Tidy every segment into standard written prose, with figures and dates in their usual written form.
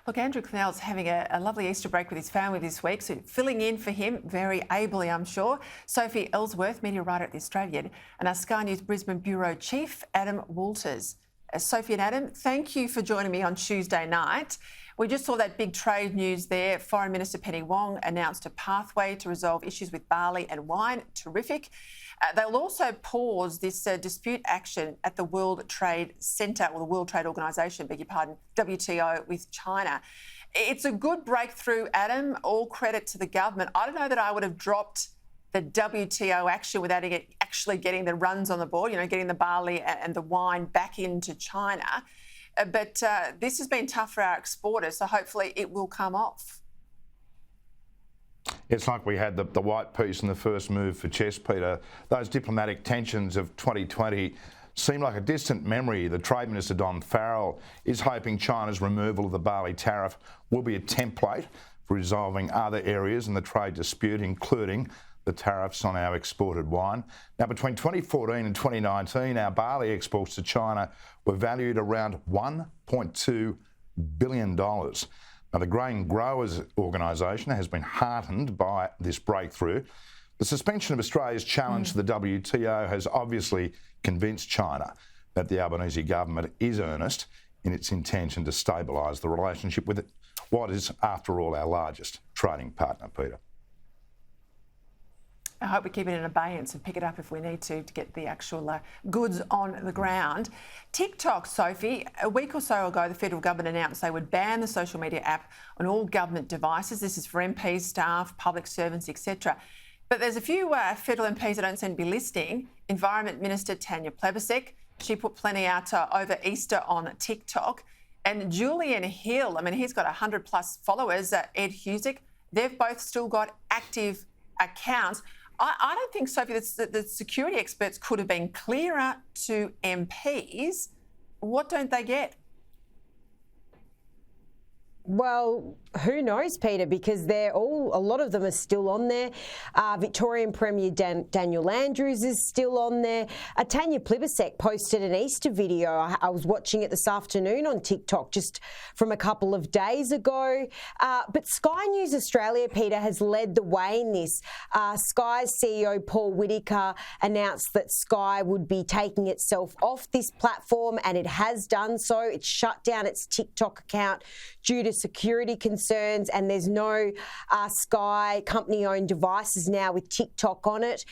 Look, Andrew Connell's having a lovely Easter break with his family this week, so filling in for him very ably, I'm sure. Sophie Elsworth, media writer at The Australian, and our Sky News Brisbane Bureau Chief, Adam Walters. Sophie and Adam, thank you for joining me on Tuesday night. We just saw that big trade news there. Foreign Minister Penny Wong announced a pathway to resolve issues with barley and wine. Terrific. They'll also pause this dispute action at the World Trade Centre, or the World Trade Organisation, beg your pardon, WTO, with China. It's a good breakthrough, Adam. All credit to the government. I don't know that I would have dropped the WTO action without it actually getting the runs on the board, getting the barley and the wine back into China. But this has been tough for our exporters, so hopefully it will come off. It's like we had the white piece in the first move for chess, Peter. Those diplomatic tensions of 2020 seem like a distant memory. The Trade Minister, Don Farrell, is hoping China's removal of the barley tariff will be a template for resolving other areas in the trade dispute, including the tariffs on our exported wine. Now, between 2014 and 2019, our barley exports to China were valued around $1.2 billion. Now, the Grain Growers Organisation has been heartened by this breakthrough. The suspension of Australia's challenge to the WTO has obviously convinced China that the Albanese government is earnest in its intention to stabilise the relationship with what is, after all, our largest trading partner, Peter. I hope we keep it in abeyance and pick it up if we need to get the actual goods on the ground. TikTok, Sophie, a week or so ago, the federal government announced they would ban the social media app on all government devices. This is for MPs, staff, public servants, etc. But there's a few federal MPs that don't seem to be listening. Environment Minister Tanya Plibersek, she put plenty out over Easter on TikTok. And Julian Hill, he's got 100 plus followers, Ed Husick, they've both still got active accounts. I don't think, Sophie, that the security experts could have been clearer to MPs. What don't they get? Well, who knows, Peter, because a lot of them are still on there. Victorian Premier Daniel Andrews is still on there. Tanya Plibersek posted an Easter video. I was watching it this afternoon on TikTok just from a couple of days ago. But Sky News Australia, Peter, has led the way in this. Sky's CEO Paul Whittaker announced that Sky would be taking itself off this platform, and it has done so. It shut down its TikTok account due to security concerns, and there's no Sky company-owned devices now with TikTok on it.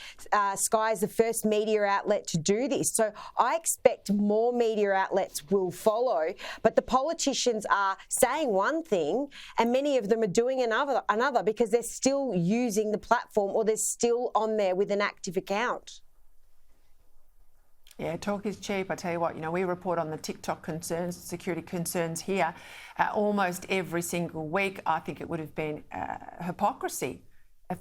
Sky is the first media outlet to do this. So I expect more media outlets will follow, but the politicians are saying one thing and many of them are doing another because they're still using the platform or they're still on there with an active account. Yeah, talk is cheap. I tell you what, we report on the TikTok concerns, security concerns here almost every single week. I think it would have been hypocrisy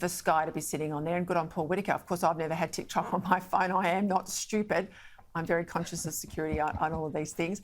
for Sky to be sitting on there, and good on Paul Whittaker. Of course, I've never had TikTok on my phone. I am not stupid. I'm very conscious of security on all of these things.